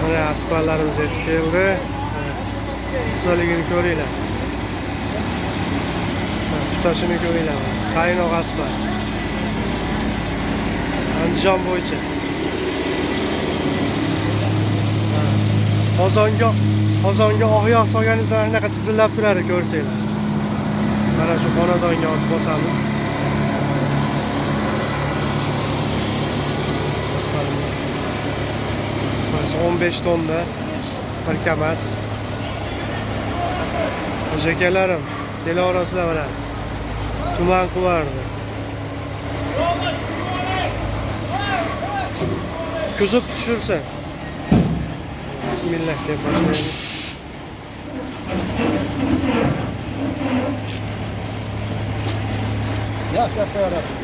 Mana asparlarimiz yetib keldi. Issiqligini ko'ringlar. Tutashini ko'ringlar. Qaynoq aspar. Andijon bo'yicha. Qozonga oq solganingizda anaqa tizillab turadi, ko'rsanglar. Mana shu xonadonga olib bosamiz. 15 tonna bir kamas. Akalarim, kelaverasizlar mana. Tuman qilardi. Kuzib tushirsin. Bismillah deb boshlaymiz. Yaxshi, yaxshi.